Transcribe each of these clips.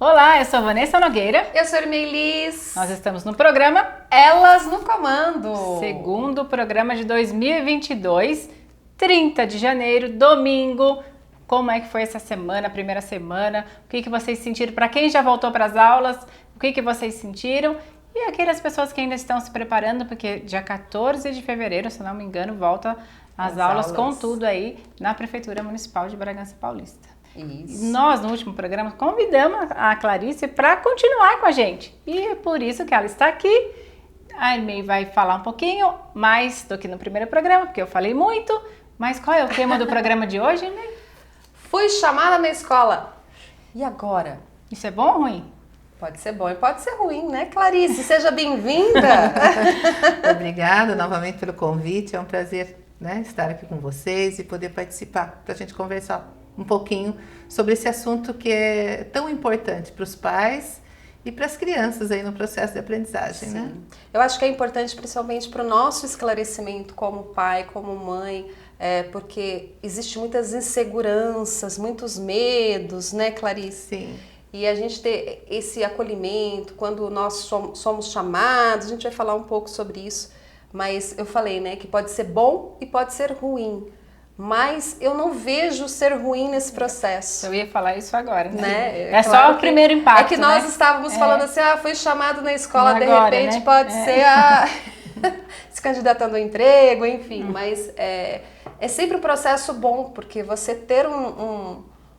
Olá, eu sou a Vanessa Nogueira. Eu sou a Irmelis. Nós estamos no programa Elas no Comando. Segundo programa de 2022, 30 de janeiro, domingo. Como é que foi essa semana, a primeira semana? O que vocês sentiram? Para quem já voltou para as aulas, o que vocês sentiram? E aquelas pessoas que ainda estão se preparando, porque dia 14 de fevereiro, se não me engano, volta as aulas com tudo aí na Prefeitura Municipal de Bragança Paulista. Isso. Nós, no último programa, convidamos a Clarice para continuar com a gente. E é por isso que ela está aqui. A Irmei vai falar um pouquinho mais do que no primeiro programa, porque eu falei muito. Mas qual é o tema do programa de hoje, Irmei? Fui chamada na escola. E agora? Isso é bom ou ruim? Pode ser bom e pode ser ruim, né, Clarice? Seja bem-vinda! Obrigada novamente pelo convite. É um prazer, né, estar aqui com vocês e poder participar para a gente conversar um pouquinho sobre esse assunto que é tão importante para os pais e para as crianças aí no processo de aprendizagem, Sim. né? Eu acho que é importante principalmente para o nosso esclarecimento como pai, como mãe, porque existe muitas inseguranças, muitos medos, né, Clarice? Sim. E a gente ter esse acolhimento, quando nós somos chamados, a gente vai falar um pouco sobre isso, mas eu falei, né, que pode ser bom e pode ser ruim. Mas eu não vejo ser ruim nesse processo. Eu ia falar isso agora, né? É claro, só o primeiro impacto. É que nós, né, estávamos falando assim, fui chamado na escola, de repente, né, pode ser se candidatando ao emprego, enfim. Mas é sempre um processo bom, porque você ter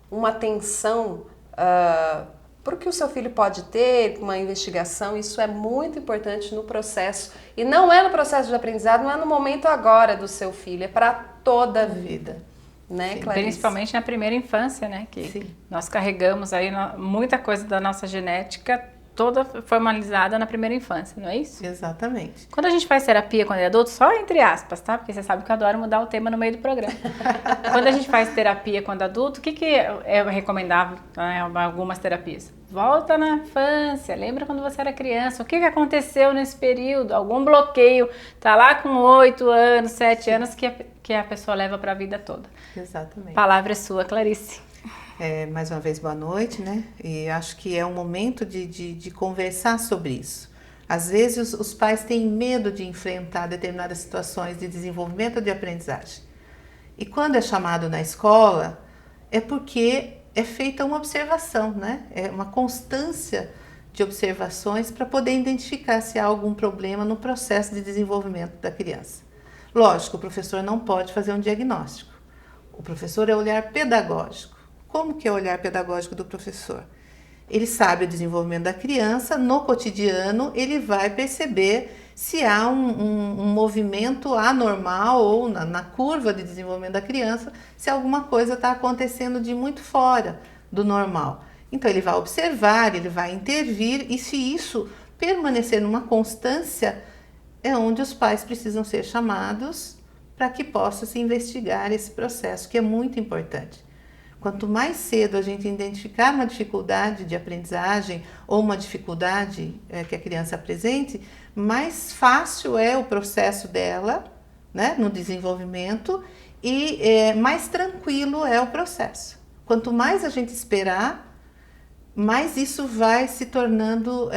uma atenção para o que o seu filho pode ter, uma investigação, isso é muito importante no processo. E não é no processo de aprendizado, não é no momento agora do seu filho, é para toda a vida, né, Clarice? Principalmente na primeira infância, né, que Sim. nós carregamos aí muita coisa da nossa genética toda formalizada na primeira infância, não é isso? Exatamente. Quando a gente faz terapia quando é adulto, só entre aspas, tá? Porque você sabe que eu adoro mudar o tema no meio do programa. Quando a gente faz terapia quando adulto, o que é recomendável, né, algumas terapias? Volta na infância, lembra quando você era criança, o que aconteceu nesse período, algum bloqueio, tá lá com 8 anos, 7 anos que a pessoa leva para a vida toda. Exatamente. Palavra é sua, Clarice. Mais uma vez, boa noite, né? E acho que é um momento de conversar sobre isso. Às vezes os pais têm medo de enfrentar determinadas situações de desenvolvimento de aprendizagem. E quando é chamado na escola, é porque é feita uma observação, né? É uma constância de observações para poder identificar se há algum problema no processo de desenvolvimento da criança. Lógico, o professor não pode fazer um diagnóstico. O professor é olhar pedagógico. Como que é o olhar pedagógico do professor? Ele sabe o desenvolvimento da criança, no cotidiano ele vai perceber se há um movimento anormal ou na curva de desenvolvimento da criança, se alguma coisa está acontecendo de muito fora do normal. Então ele vai observar, ele vai intervir e se isso permanecer numa constância, é onde os pais precisam ser chamados para que possa se investigar esse processo, que é muito importante. Quanto mais cedo a gente identificar uma dificuldade de aprendizagem ou uma dificuldade que a criança apresente, mais fácil é o processo dela, né, no desenvolvimento e mais tranquilo é o processo. Quanto mais a gente esperar, mais isso vai se tornando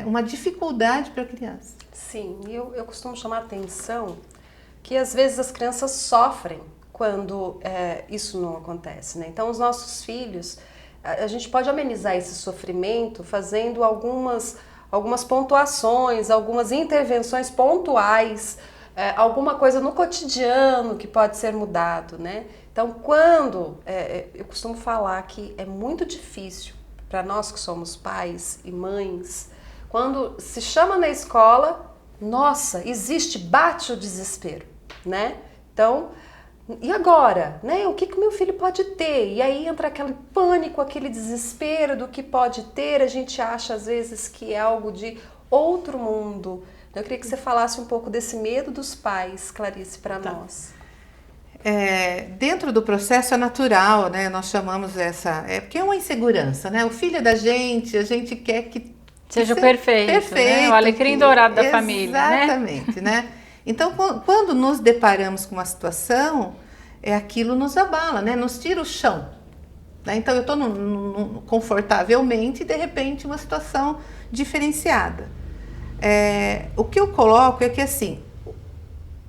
uma dificuldade para a criança. Sim, eu costumo chamar a atenção que às vezes as crianças sofrem quando isso não acontece, né? Então, os nossos filhos, a gente pode amenizar esse sofrimento fazendo algumas pontuações, algumas intervenções pontuais, alguma coisa no cotidiano que pode ser mudado, né? Então, eu costumo falar que é muito difícil para nós que somos pais e mães, quando se chama na escola, nossa, bate o desespero, né? Então, e agora, né? O que o meu filho pode ter? E aí entra aquele pânico, aquele desespero do que pode ter. A gente acha às vezes que é algo de outro mundo. Eu queria que você falasse um pouco desse medo dos pais, Clarice, para nós. Dentro do processo é natural, né? Nós chamamos porque é uma insegurança, né? O filho é da gente, a gente quer que seja perfeito, né? O alecrim dourado da família, né? Exatamente, né? Então, quando nos deparamos com uma situação, aquilo nos abala, né? Nos tira o chão, né? Então eu estou confortavelmente e de repente uma situação diferenciada. O que eu coloco é que assim,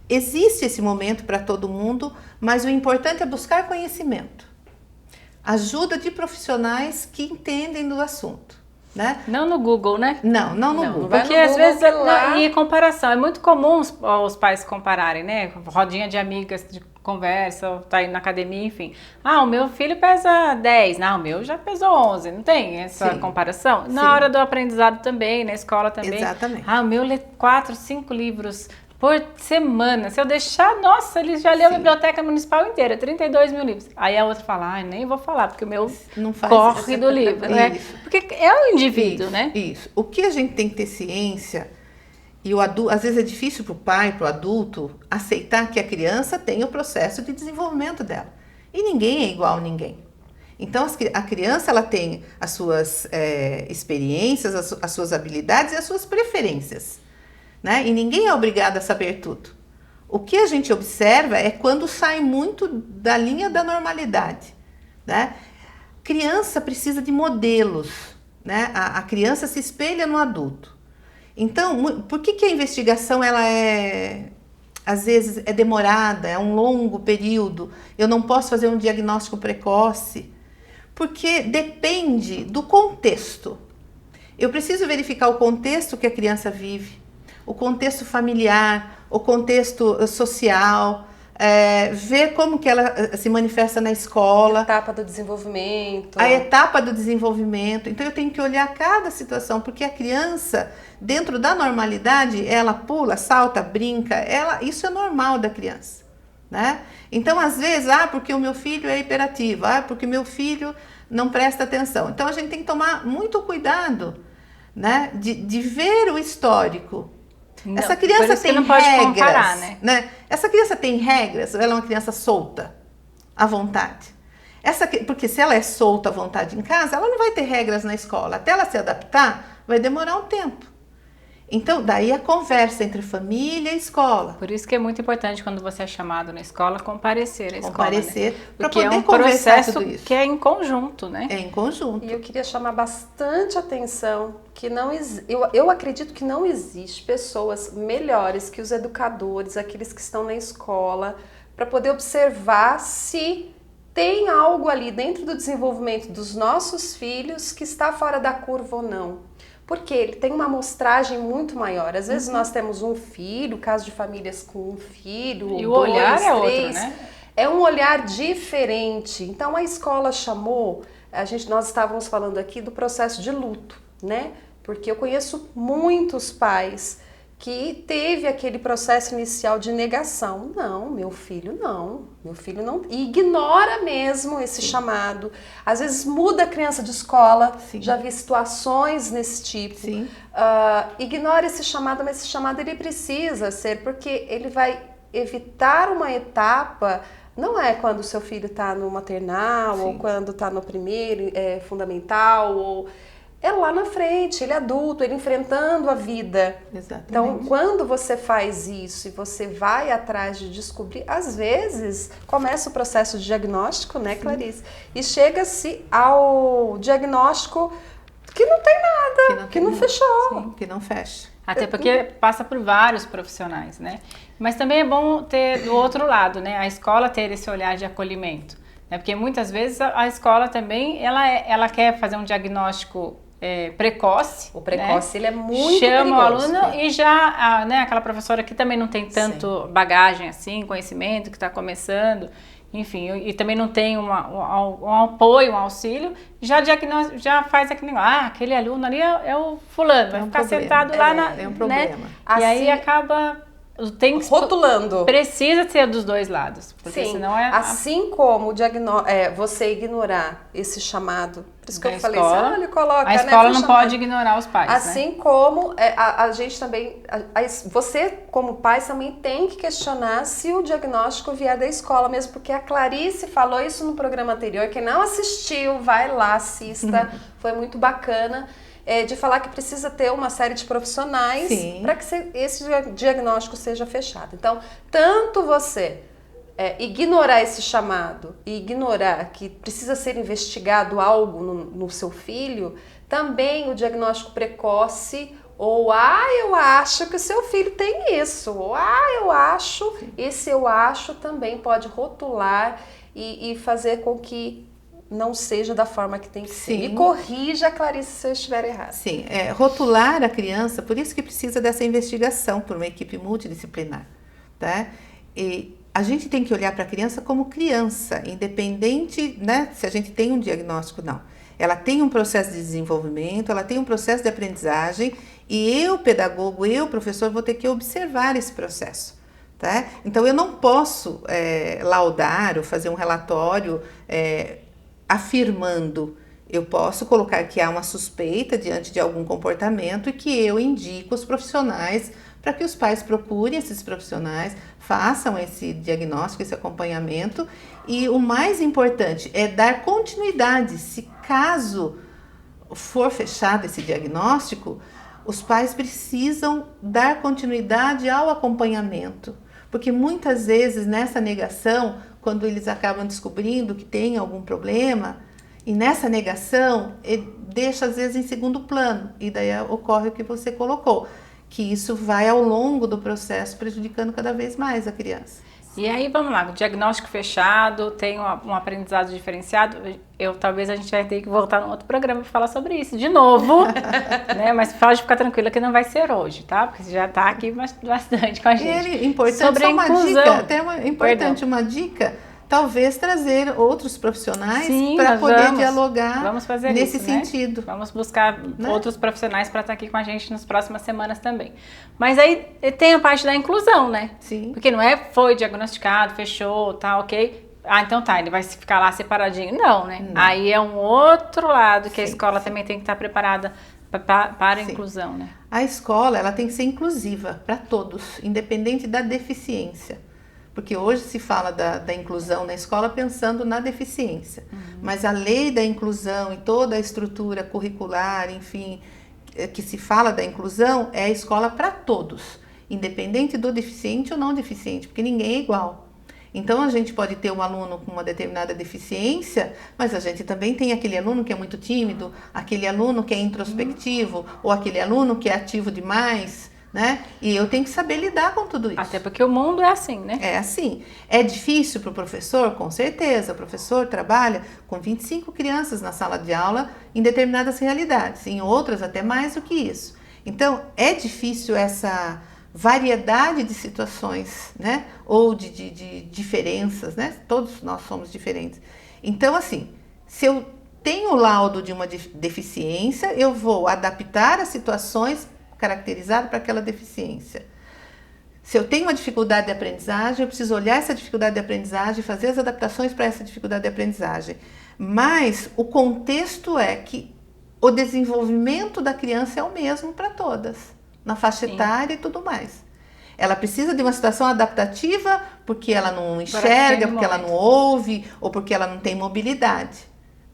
existe esse momento para todo mundo, mas o importante é buscar conhecimento. Ajuda de profissionais que entendem do assunto, né? Não no Google, né? Não no Google. Porque às vezes, e comparação, é muito comum os pais compararem, né? Rodinha de amigas de conversa, tá indo na academia, enfim. O meu filho pesa 10, não, o meu já pesou 11, não tem essa comparação? Na hora do aprendizado também, na escola também. Exatamente. O meu lê 4, 5 livros por semana. Se eu deixar, nossa, ele já leu a biblioteca municipal inteira, 32 mil livros. Aí a outra fala, nem vou falar, porque o meu não faz corre do livro, né? Porque é um indivíduo, né? Isso. O que a gente tem que ter ciência, e o adulto, às vezes é difícil para o pai, para o adulto, aceitar que a criança tem o processo de desenvolvimento dela. E ninguém é igual a ninguém. Então, a criança ela tem as suas experiências, as suas habilidades e as suas preferências. Né? E ninguém é obrigado a saber tudo. O que a gente observa é quando sai muito da linha da normalidade. Né? Criança precisa de modelos. Né? A criança se espelha no adulto. Então, por que a investigação ela às vezes é demorada, é um longo período? Eu não posso fazer um diagnóstico precoce, porque depende do contexto. Eu preciso verificar o contexto que a criança vive, o contexto familiar, o contexto social, ver como que ela se manifesta na escola. A etapa do desenvolvimento. A etapa do desenvolvimento. Então eu tenho que olhar cada situação, porque a criança, dentro da normalidade, ela pula, salta, brinca, isso é normal da criança. Né? Então, às vezes, porque o meu filho é hiperativo, porque o meu filho não presta atenção. Então a gente tem que tomar muito cuidado, né? de ver o histórico. Não, essa criança tem não pode regras, comparar, né? Essa criança tem regras, ela é uma criança solta, à vontade. Porque se ela é solta à vontade em casa, ela não vai ter regras na escola. Até ela se adaptar, vai demorar um tempo. Então, daí a conversa entre família e escola. Por isso que é muito importante quando você é chamado na escola, comparecer à escola. Comparecer, né? Para poder é um processo tudo isso. Que é em conjunto, né? É em conjunto. E eu queria chamar bastante atenção que eu acredito que não existe pessoas melhores que os educadores, aqueles que estão na escola, para poder observar se tem algo ali dentro do desenvolvimento dos nossos filhos que está fora da curva ou não. Porque ele tem uma amostragem muito maior. Às vezes nós temos um filho, caso de famílias com um filho, e ou o olhar dois, é três, outro, né? É um olhar diferente. Então a escola chamou, nós estávamos falando aqui do processo de luto, né? Porque eu conheço muitos pais que teve aquele processo inicial de negação. Não, meu filho não. E ignora mesmo esse chamado. Às vezes muda a criança de escola. Sim. Já vi situações nesse tipo. Sim. Ignora esse chamado, mas esse chamado ele precisa ser, porque ele vai evitar uma etapa. Não é quando o seu filho está no maternal, Sim. ou quando está no primeiro fundamental, ou... É lá na frente, ele é adulto, ele enfrentando a vida. Exatamente. Então, quando você faz isso e você vai atrás de descobrir, às vezes começa o processo de diagnóstico, né, Clarice? E chega-se ao diagnóstico que não tem nada, que não fechou. Sim, que não fecha. Até porque passa por vários profissionais, né? Mas também é bom ter do outro lado, né? A escola ter esse olhar de acolhimento. Né? Porque muitas vezes a escola também, ela quer fazer um diagnóstico precoce. O precoce, né? Ele é muito Chama o perigoso, aluno né? e já, né, aquela professora que também não tem tanto bagagem assim, conhecimento, que está começando, enfim, e também não tem um apoio, um auxílio, já faz aquele negócio, aquele aluno ali é o fulano, vai ficar sentado lá É um problema. Né? Assim, e aí acaba... rotulando. Precisa ser dos dois lados, porque Sim, senão é... assim como você ignorar esse chamado, por isso que Da eu falei escola. assim, olha, coloca, A escola né, não pode ignorar os pais, assim né? como a gente também, você como pai também tem que questionar se o diagnóstico vier da escola mesmo, porque a Clarice falou isso no programa anterior, quem não assistiu, vai lá, assista, foi muito bacana. De falar que precisa ter uma série de profissionais para que esse diagnóstico seja fechado. Então, tanto você, ignorar esse chamado e ignorar que precisa ser investigado algo no seu filho, também o diagnóstico precoce, ou eu acho que o seu filho tem isso, ou eu acho, esse eu acho também pode rotular e fazer com que não seja da forma que tem que ser. Me corrija, Clarice, se eu estiver errado. Sim, rotular a criança, por isso que precisa dessa investigação por uma equipe multidisciplinar, tá? E a gente tem que olhar para a criança como criança, independente, né, se a gente tem um diagnóstico, não. Ela tem um processo de desenvolvimento, ela tem um processo de aprendizagem e eu, pedagogo, eu, professor, vou ter que observar esse processo. Tá? Então, eu não posso laudar ou fazer um relatório afirmando. Eu posso colocar que há uma suspeita diante de algum comportamento e que eu indico os profissionais para que os pais procurem esses profissionais, façam esse diagnóstico, esse acompanhamento. E o mais importante é dar continuidade. Se caso for fechado esse diagnóstico, os pais precisam dar continuidade ao acompanhamento. Porque muitas vezes nessa negação, quando eles acabam descobrindo que tem algum problema, e nessa negação, deixa às vezes em segundo plano. E daí ocorre o que você colocou, que isso vai ao longo do processo prejudicando cada vez mais a criança. E aí, vamos lá, o diagnóstico fechado, tem um aprendizado diferenciado, talvez a gente vai ter que voltar num outro programa para falar sobre isso de novo, né? Mas pode ficar tranquila que não vai ser hoje, tá? Porque você já está aqui bastante com a gente. E importante, sobre só a uma inclusão. dica, uma dica, talvez trazer outros profissionais para poder dialogar nesse sentido. Né? Vamos buscar outros profissionais para estar aqui com a gente nas próximas semanas também. Mas aí tem a parte da inclusão, né? Sim. Porque não foi diagnosticado, fechou, tá, ok. Então tá, ele vai ficar lá separadinho. Não, né? Não. Aí é um outro lado que a escola também tem que estar preparada para a inclusão, né? A escola, ela tem que ser inclusiva para todos, independente da deficiência. Porque hoje se fala da inclusão na escola pensando na deficiência. Mas a lei da inclusão e toda a estrutura curricular, enfim, que se fala da inclusão, é a escola para todos, independente do deficiente ou não deficiente, porque ninguém é igual. Então, a gente pode ter um aluno com uma determinada deficiência, mas a gente também tem aquele aluno que é muito tímido, aquele aluno que é introspectivo, ou aquele aluno que é ativo demais, né? E eu tenho que saber lidar com tudo isso. Até porque o mundo é assim, né? É assim. É difícil para o professor? Com certeza. O professor trabalha com 25 crianças na sala de aula em determinadas realidades, em outras até mais do que isso. Então, é difícil essa variedade de situações, né? Ou de diferenças, né? Todos nós somos diferentes. Então, assim, se eu tenho o laudo de uma deficiência, eu vou adaptar as situações caracterizado para aquela deficiência. Se eu tenho uma dificuldade de aprendizagem, eu preciso olhar essa dificuldade de aprendizagem e fazer as adaptações para essa dificuldade de aprendizagem. Mas o contexto é que o desenvolvimento da criança é o mesmo para todas, na faixa etária e tudo mais. Ela precisa de uma situação adaptativa porque ela não enxerga, porque ela não ouve, ou porque ela não tem mobilidade,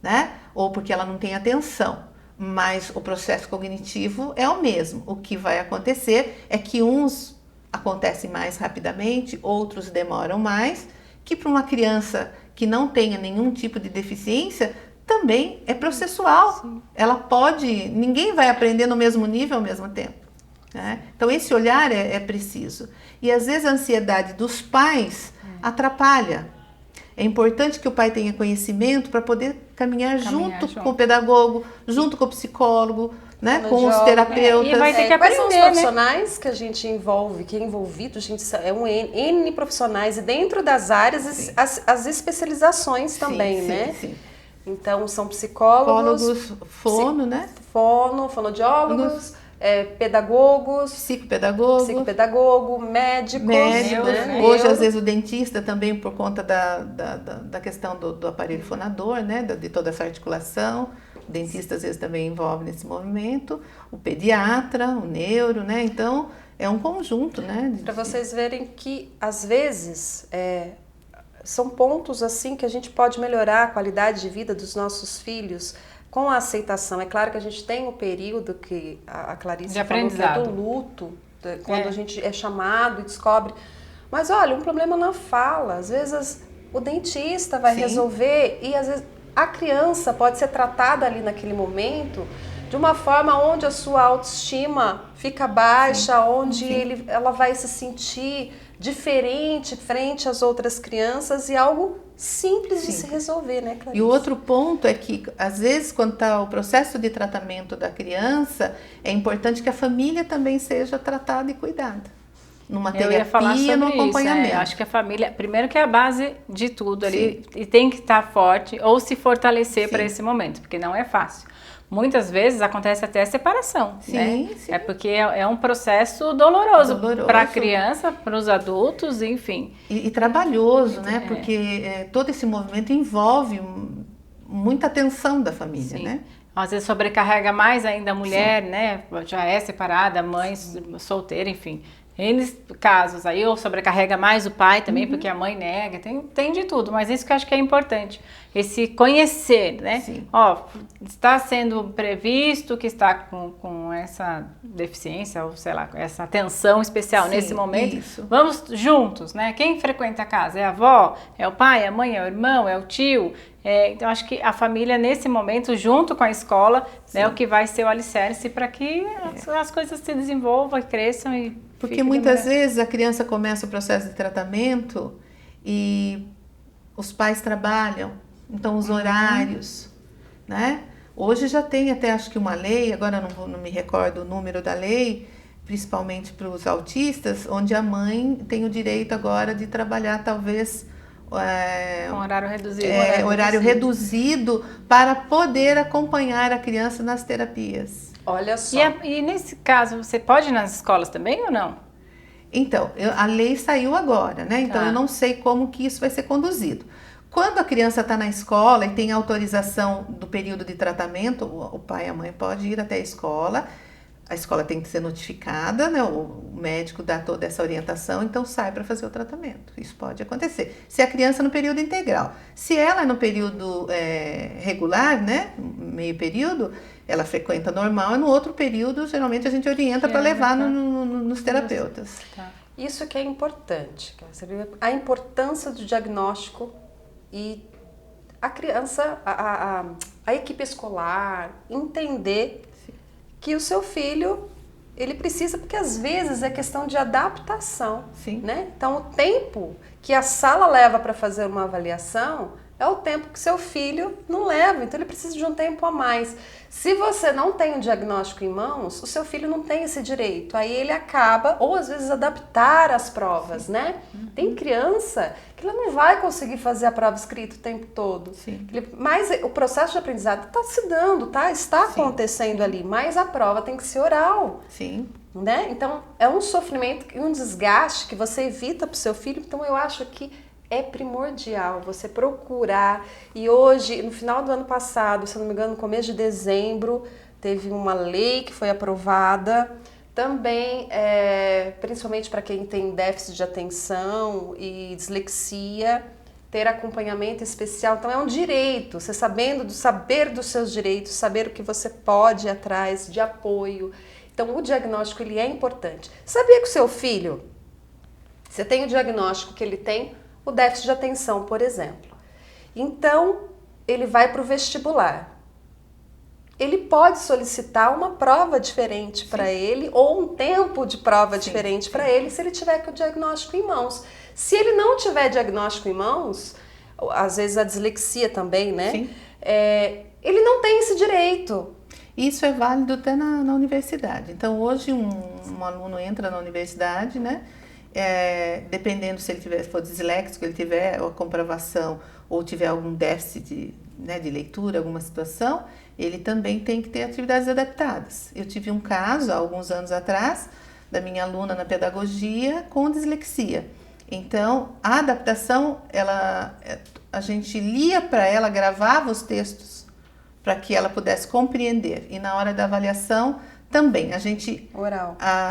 né? Ou porque ela não tem atenção. Mas o processo cognitivo é o mesmo. O que vai acontecer é que uns acontecem mais rapidamente, outros demoram mais, que para uma criança que não tenha nenhum tipo de deficiência, também é processual. Sim. Ela pode, ninguém vai aprender no mesmo nível ao mesmo tempo, né? Então esse olhar é preciso. E às vezes a ansiedade dos pais atrapalha. É importante que o pai tenha conhecimento para poder caminhar junto com o pedagogo, junto com o psicólogo, né, com os terapeutas. E vai ter que aprender, quais são os profissionais que a gente envolve, que é envolvido? A gente é um N profissionais e dentro das áreas as especializações também, né? Sim. Então são psicólogos, fonoaudiólogos, pedagogos, psicopedagogo, médicos, né? Hoje às vezes o dentista também por conta da questão do aparelho fonador, né? De toda essa articulação, o dentista às vezes também envolve nesse movimento, o pediatra, o neuro, né? Então é um conjunto, né? Para vocês verem que às vezes são pontos assim que a gente pode melhorar a qualidade de vida dos nossos filhos com a aceitação. É claro que a gente tem o período que a Clarice falou, que é do luto, quando a gente é chamado e descobre. Mas olha, um problema na fala, às vezes o dentista vai Sim. resolver e às vezes a criança pode ser tratada ali naquele momento de uma forma onde a sua autoestima fica baixa, onde ela vai se sentir diferente frente às outras crianças e algo simples de se resolver, né, Clarice? E o outro ponto é que, às vezes, quando está o processo de tratamento da criança, é importante que a família também seja tratada e cuidada. Numa terapia, no acompanhamento. Isso, acho que a família, primeiro que é a base de tudo ali, e tem que estar forte ou se fortalecer para esse momento, porque não é fácil. Muitas vezes acontece até separação, né? Sim. É porque é um processo doloroso para a criança, para os adultos, enfim. E trabalhoso, né? Porque todo esse movimento envolve muita atenção da família, né? Às vezes sobrecarrega mais ainda a mulher, né? Já é separada, mãe solteira, enfim. N casos aí, ou sobrecarrega mais o pai também, porque a mãe nega, tem de tudo, mas isso que eu acho que é importante, esse conhecer, né? Ó, está sendo previsto que está com essa deficiência, ou sei lá, essa atenção especial nesse momento, vamos juntos, né? Quem frequenta a casa? É a avó? É o pai? É a mãe? É o irmão? É o tio? Então, acho que a família, nesse momento, junto com a escola, é o que vai ser o alicerce para que as coisas se desenvolvam, cresçam e porque muitas vezes a criança começa o processo de tratamento e os pais trabalham, então os horários, né? Hoje já tem até acho que uma lei, agora não me recordo o número da lei, principalmente para os autistas, onde a mãe tem o direito agora de trabalhar talvez com horário reduzido. Horário reduzido para poder acompanhar a criança nas terapias. Olha só. E nesse caso, você pode ir nas escolas também ou não? Então, a lei saiu agora, né? Então, eu não sei como que isso vai ser conduzido. Quando a criança está na escola e tem autorização do período de tratamento, o pai e a mãe podem ir até a escola tem que ser notificada, né? O médico dá toda essa orientação, então sai para fazer o tratamento. Isso pode acontecer. Se a criança no período integral. Se ela é no período regular, né? Meio período, ela frequenta normal e no outro período, geralmente a gente orienta para levar nos terapeutas. Isso que é importante, a importância do diagnóstico e a criança, a equipe escolar, entender que o seu filho, ele precisa, porque às vezes é questão de adaptação, né? Então, o tempo que a sala leva para fazer uma avaliação é o tempo que seu filho não leva, então ele precisa de um tempo a mais. Se você não tem um diagnóstico em mãos, o seu filho não tem esse direito, aí ele acaba, ou às vezes adaptar as provas, né? Tem criança que ela não vai conseguir fazer a prova escrita o tempo todo, mas o processo de aprendizado está se dando, está acontecendo ali, mas a prova tem que ser oral. Né? Então, é um sofrimento e um desgaste que você evita para o seu filho, então eu acho que é primordial você procurar. E hoje, no final do ano passado, se não me engano, no começo de dezembro, teve uma lei que foi aprovada, também, principalmente para quem tem déficit de atenção e dislexia, ter acompanhamento especial. Então é um direito, você saber dos seus direitos, saber o que você pode ir atrás de apoio. Então o diagnóstico ele é importante. Sabia que o seu filho, você tem o diagnóstico que ele tem o déficit de atenção, por exemplo. Então, ele vai para o vestibular. Ele pode solicitar uma prova diferente para ele ou um tempo de prova diferente para ele se ele tiver com o diagnóstico em mãos. Se ele não tiver diagnóstico em mãos, às vezes a dislexia também, né? Ele não tem esse direito. Isso é válido até na universidade. Então, hoje um aluno entra na universidade, né? Dependendo se ele for disléxico, ele tiver a comprovação ou tiver algum déficit de leitura, alguma situação, ele também tem que ter atividades adaptadas. Eu tive um caso, há alguns anos atrás, da minha aluna na pedagogia com dislexia. Então, a adaptação, a gente lia para ela, gravava os textos para que ela pudesse compreender. E na hora da avaliação, também, a gente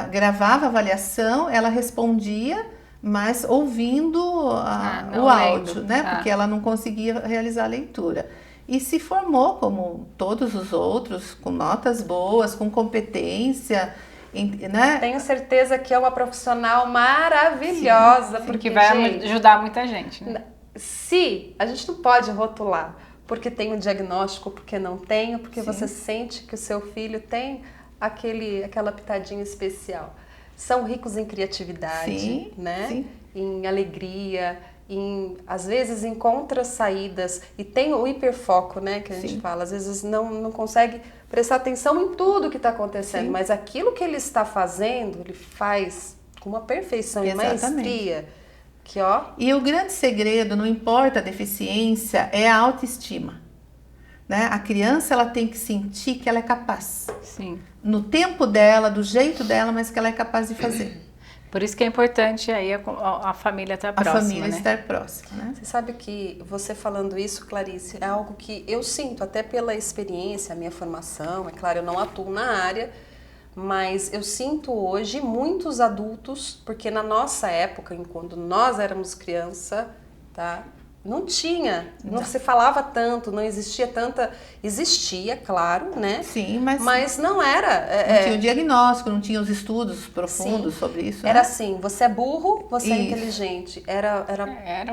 gravava a avaliação, ela respondia, mas ouvindo o áudio, né? Porque ela não conseguia realizar a leitura. E se formou, como todos os outros, com notas boas, com competência. né? Tenho certeza que é uma profissional maravilhosa, Porque vai ajudar muita gente, né? Se a gente não pode rotular porque tem um diagnóstico, porque não tem, porque você sente que o seu filho tem aquela pitadinha especial. São ricos em criatividade, né? Em alegria, às vezes encontra saídas e tem o hiperfoco, né? Que a gente fala, às vezes não consegue prestar atenção em tudo que está acontecendo, mas aquilo que ele está fazendo, ele faz com uma perfeição e maestria. Que, ó... E o grande segredo, não importa a deficiência, é a autoestima. Né? A criança ela tem que sentir que ela é capaz. Sim. No tempo dela, do jeito dela, mas que ela é capaz de fazer. Por isso que é importante aí a família estar próxima, a família né? estar próxima, né? Você sabe que você falando isso, Clarice, é algo que eu sinto até pela experiência, a minha formação. É claro, eu não atuo na área, mas eu sinto hoje muitos adultos, porque na nossa época, quando nós éramos criança, tá? Não tinha, não se falava tanto, não existia tanta... Existia, claro, né? Sim, mas não era... Não tinha o diagnóstico, não tinha os estudos profundos sobre isso. Era né? assim, você é burro, você é inteligente. Era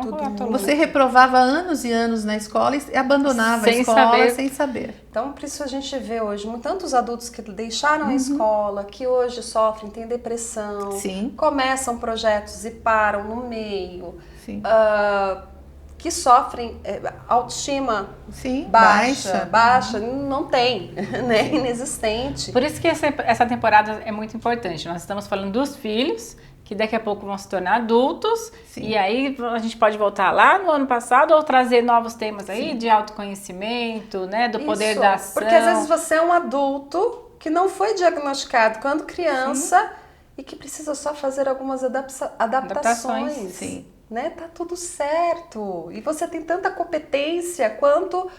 tudo muito... Você reprovava anos e anos na escola e abandonava a escola sem saber. Então, por isso a gente vê hoje tantos adultos que deixaram a escola, que hoje sofrem, têm depressão, começam projetos e param no meio. Sim. Que sofrem autoestima baixa, não tem, né? Inexistente. Por isso que essa temporada é muito importante. Nós estamos falando dos filhos, que daqui a pouco vão se tornar adultos, e aí a gente pode voltar lá no ano passado ou trazer novos temas aí de autoconhecimento, né? Do poder da ação. Porque às vezes você é um adulto que não foi diagnosticado quando criança e que precisa só fazer algumas adaptações. Sim. Né? Tá tudo certo. E você tem tanta competência quanto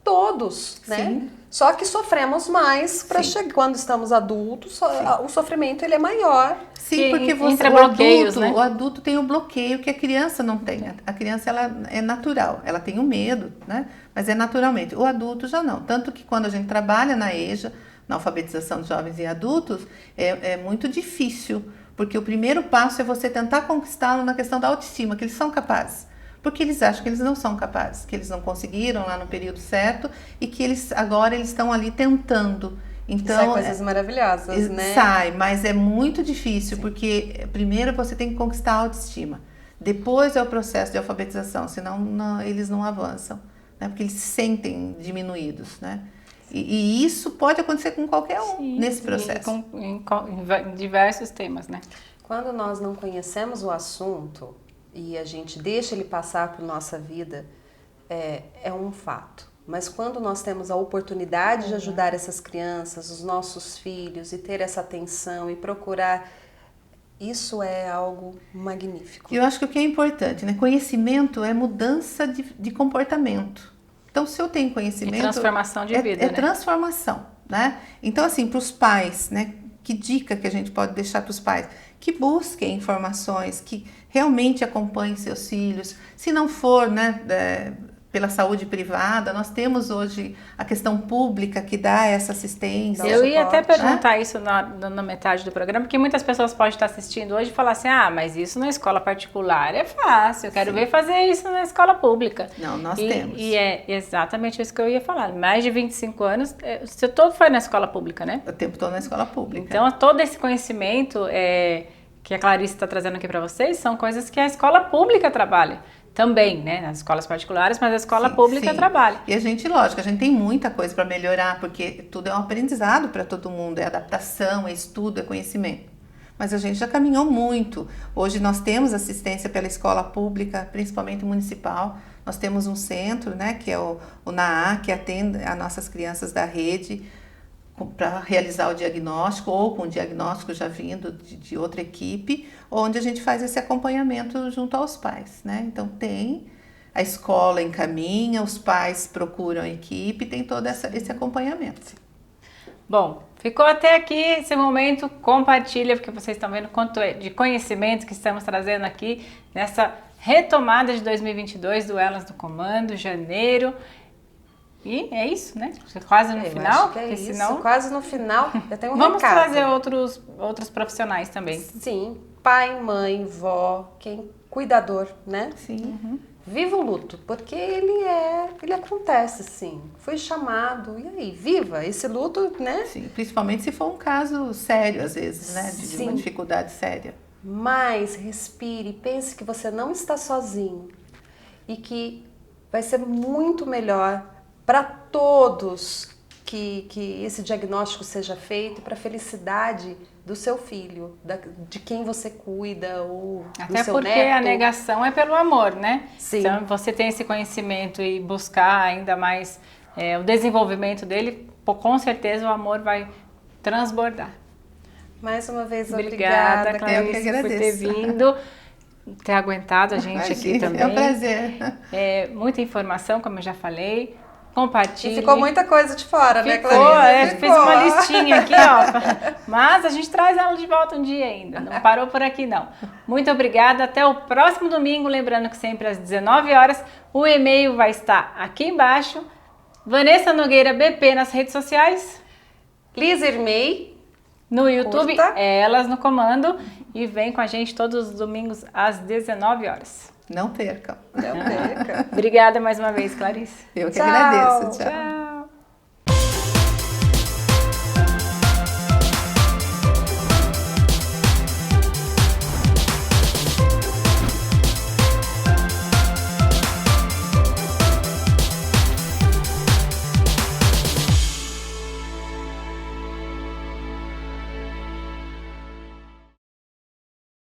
todos, né? Só que sofremos mais para chegar. Quando estamos adultos, o sofrimento ele é maior. Sim, porque o adulto tem o bloqueio que a criança não tem. A criança ela é natural, ela tem o medo, né? Mas é naturalmente. O adulto já não. Tanto que quando a gente trabalha na EJA, na alfabetização de jovens e adultos, é muito difícil. Porque o primeiro passo é você tentar conquistá-lo na questão da autoestima, que eles são capazes. Porque eles acham que eles não são capazes, que eles não conseguiram lá no período certo e que agora eles estão ali tentando. Então, sai coisas maravilhosas, né? Sai, mas é muito difícil, porque primeiro você tem que conquistar a autoestima. Depois é o processo de alfabetização, senão eles não avançam, né? Porque eles se sentem diminuídos, né? E isso pode acontecer com qualquer um nesse processo. Em diversos temas, né? Quando nós não conhecemos o assunto e a gente deixa ele passar por nossa vida, é um fato. Mas quando nós temos a oportunidade de ajudar essas crianças, os nossos filhos, e ter essa atenção e procurar, isso é algo magnífico. Eu acho que o que é importante, né? Conhecimento é mudança de comportamento. Então, se eu tenho conhecimento... E transformação de vida, né? Transformação, né? Então, assim, para os pais, né? Que dica que a gente pode deixar para os pais? Que busquem informações, que realmente acompanhem seus filhos. Se não for, né? Pela saúde privada, nós temos hoje a questão pública que dá essa assistência. Eu ia até perguntar isso na metade do programa, porque muitas pessoas podem estar assistindo hoje e falar assim, mas isso na escola particular é fácil, eu quero ver fazer isso na escola pública. Não, nós temos. E é exatamente isso que eu ia falar. Mais de 25 anos, você todo foi na escola pública, né? O tempo todo na escola pública. Então, todo esse conhecimento que a Clarice está trazendo aqui para vocês são coisas que a escola pública trabalha. Também, né? Nas escolas particulares, mas a escola pública trabalha. E a gente tem muita coisa para melhorar, porque tudo é um aprendizado para todo mundo, é adaptação, é estudo, é conhecimento. Mas a gente já caminhou muito. Hoje nós temos assistência pela escola pública, principalmente municipal. Nós temos um centro, né? Que é o NAA, que atende as nossas crianças da rede para realizar o diagnóstico ou com o diagnóstico já vindo de outra equipe, onde a gente faz esse acompanhamento junto aos pais, né? Então a escola encaminha, os pais procuram a equipe, tem todo esse acompanhamento. Bom, ficou até aqui esse momento, compartilha, porque vocês estão vendo quanto de conhecimento que estamos trazendo aqui nessa retomada de 2022 do Elas no Comando, janeiro. E é isso, né? Quase no Eu final. acho que é isso, senão... quase no final. Eu tenho um Vamos recado. trazer outros profissionais também. Sim, pai, mãe, vó, quem cuidador, né? Sim. Viva o luto, porque ele acontece, sim. Foi chamado, e aí, viva esse luto, né? Sim, principalmente se for um caso sério, às vezes, né? De uma Sim. dificuldade séria. Mas respire, pense que você não está sozinho e que vai ser muito melhor para todos que esse diagnóstico seja feito, para a felicidade do seu filho, de quem você cuida ou Até do seu porque neto. a negação é pelo amor, né? Sim. Então, você tem esse conhecimento e buscar ainda mais o desenvolvimento dele, com certeza o amor vai transbordar. Mais uma vez, Obrigada, obrigada, Clarice, Eu que por ter agradeço. vindo, ter aguentado a gente aqui Imagina, também. é um prazer. Muita informação, como eu já falei. Compartilhe. E ficou muita coisa de fora, né, Ficou, Clarice? fiz uma listinha aqui, ó. Mas a gente traz ela de volta um dia ainda. Não parou por aqui, não. Muito obrigada. Até o próximo domingo. Lembrando que sempre às 19 horas o e-mail vai estar aqui embaixo. Vanessa Nogueira BP nas redes sociais. Liz Irmei. No YouTube, Curta. Elas no Comando. E vem com a gente todos os domingos às 19 horas. Não percam. Não perca. Obrigada mais uma vez, Clarice. Eu que Tchau. agradeço. Tchau. Tchau.